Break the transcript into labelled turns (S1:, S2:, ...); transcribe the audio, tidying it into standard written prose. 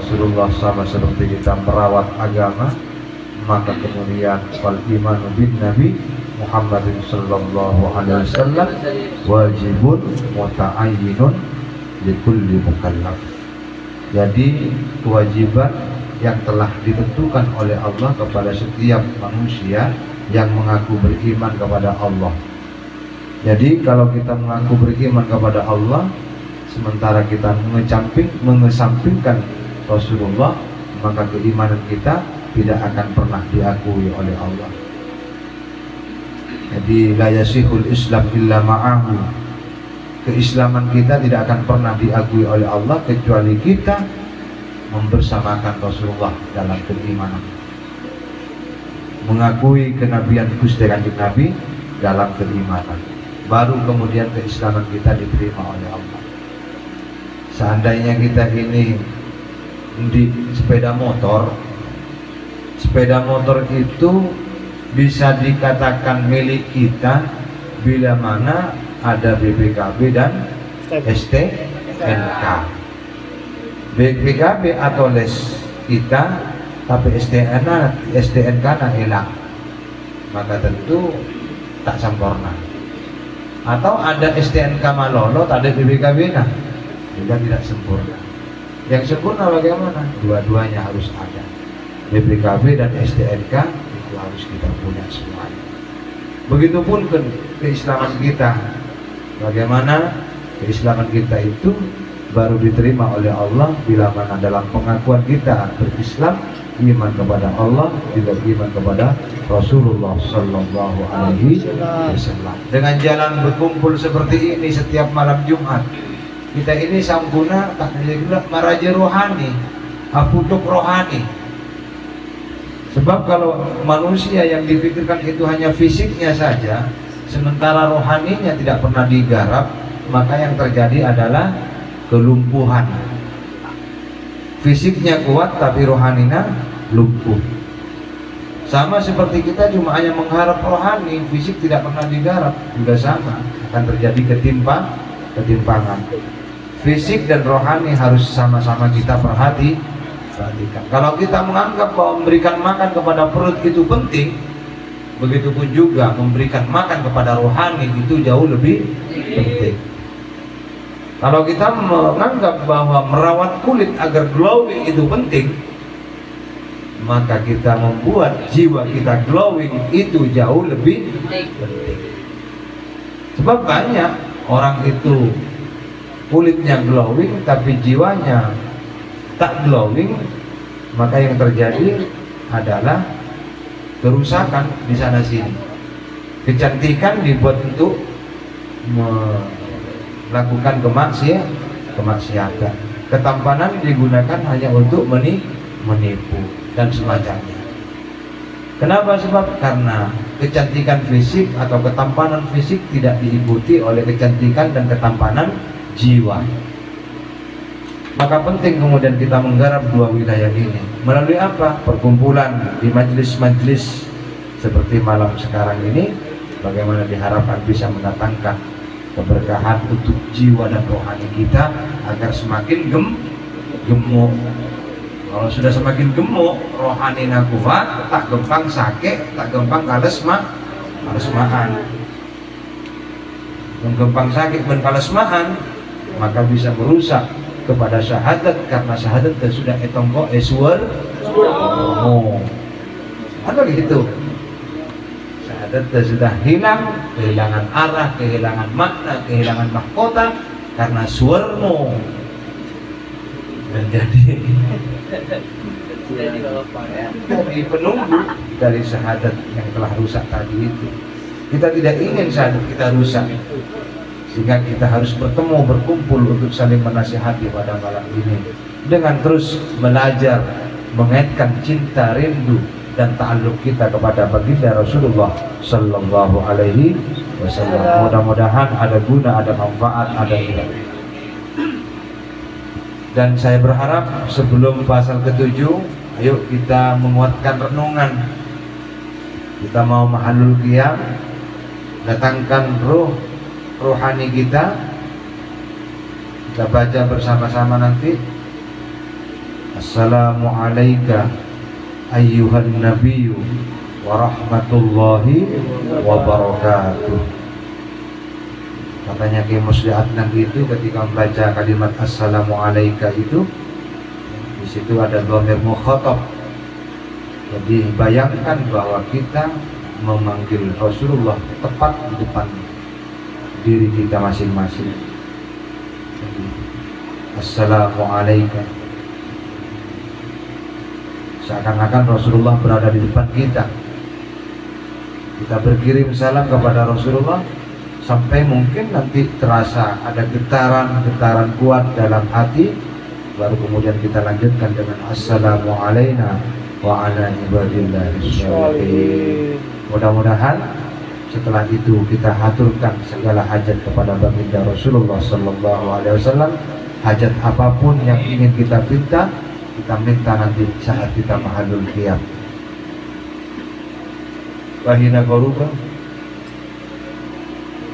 S1: Rasulullah sama seperti kita merawat agama, maka kemudian wal iman bin Nabi Muhammadin sallallahu alaihi wasallam wajibun muta'ayyinun likulli mukallaf. Jadi kewajiban yang telah ditentukan oleh Allah kepada setiap manusia yang mengaku beriman kepada Allah. Jadi kalau kita mengaku beriman kepada Allah sementara kita mengesampingkan Rasulullah, maka keimanan kita tidak akan pernah diakui oleh Allah. Jadi la yasihul Islam illa ma'ahu. Keislaman kita tidak akan pernah diakui oleh Allah kecuali kita membersamakan Rasulullah dalam keimanan, mengakui kenabian Gusti Kanjeng Nabi dalam keimanan, baru kemudian keislaman kita diterima oleh Allah. Seandainya kita ini di sepeda motor itu bisa dikatakan milik kita bila mana ada BPKB dan STNK. BPKB atau les kita, tapi STNK hilang, maka tentu tak sempurna. Atau ada STNK malolo, tak ada BPKB juga tidak sempurna. Yang sempurna bagaimana? Dua-duanya harus ada. BPKB dan STNK itu harus kita punya semuanya. Begitupun keislaman kita. Bagaimana keislaman kita itu baru diterima oleh Allah bila mana dalam pengakuan kita berislam, iman kepada Allah, juga iman kepada Rasulullah sallallahu alaihi wasallam. Dengan jalan berkumpul seperti ini setiap malam Jumat, kita ini sampuna tak maraja rohani, aputuk rohani. Sebab kalau manusia yang dipikirkan itu hanya fisiknya saja, sementara rohaninya tidak pernah digarap, maka yang terjadi adalah kelumpuhan. Fisiknya kuat tapi rohaninya lumpuh. Sama seperti kita cuma hanya mengharap rohani, fisik tidak pernah digarap, juga sama akan terjadi ketimpangan. Fisik dan rohani harus sama-sama kita perhatikan. Kalau kita menganggap bahwa memberikan makan kepada perut itu penting, begitupun juga memberikan makan kepada rohani itu jauh lebih penting. Kalau kita menganggap bahwa merawat kulit agar glowing itu penting, maka kita membuat jiwa kita glowing itu jauh lebih penting. Sebab banyak orang itu kulitnya glowing tapi jiwanya tak glowing, maka yang terjadi adalah kerusakan di sana sini. Kecantikan dibuat untuk melakukan kemaksiatan. Ketampanan digunakan hanya untuk menipu dan semacamnya. Kenapa? Sebab karena kecantikan fisik atau ketampanan fisik tidak diikuti oleh kecantikan dan ketampanan jiwa. Maka penting kemudian kita menggarap dua wilayah ini. Melalui apa? Perkumpulan di majelis-majelis seperti malam sekarang ini, bagaimana diharapkan bisa mendatangkan keberkahan untuk jiwa dan rohani kita agar semakin gemuk. Kalau sudah semakin gemuk, rohani kuat, tak gampang sakit, tak gampang kalesmaan. Gampang sakit dan kalesmaan, maka bisa merusak kepada syahadat, karena syahadat sudah etongko eswar ada gitu. Syahadat sudah hilang, kehilangan arah, kehilangan makna, kehilangan mahkota karena suarmu menjadi penunggu dari syahadat yang telah rusak tadi itu. Kita tidak ingin syahadat kita rusak, sehingga kita harus berkumpul untuk saling menasihati pada malam ini dengan terus belajar mengaitkan cinta, rindu dan ta'alluq kita kepada baginda Rasulullah sallallahu alaihi wasallam. Mudah-mudahan ada guna, ada manfaat, ada nilai. Dan saya berharap sebelum pasal ke-7, ayo kita menguatkan renungan. Kita mau mahalul qiyam, datangkan rohani kita baca bersama-sama nanti. Assalamu alayka ayyuhan nabiyyu wa rahmatullahi wa barakatuh. Katanya Ki Musli Adnan itu ketika membaca kalimat assalamu alayka itu, di situ ada dhamir mukhatab. Jadi bayangkan bahwa kita memanggil Rasulullah tepat di depan diri kita masing-masing. Assalamu alayka, seakan-akan Rasulullah berada di depan kita. Kita berkirim salam kepada Rasulullah sampai mungkin nanti terasa ada getaran kuat dalam hati, baru kemudian kita lanjutkan dengan assalamu alayna wa ala ibadillahis sholihin. Mudah-mudahan setelah itu kita haturkan segala hajat kepada baginda Rasulullah sallallahu alaihi wasallam. Hajat apapun yang ingin kita minta, kita minta nanti saat kita mahalul qiyam. Wahina qaruba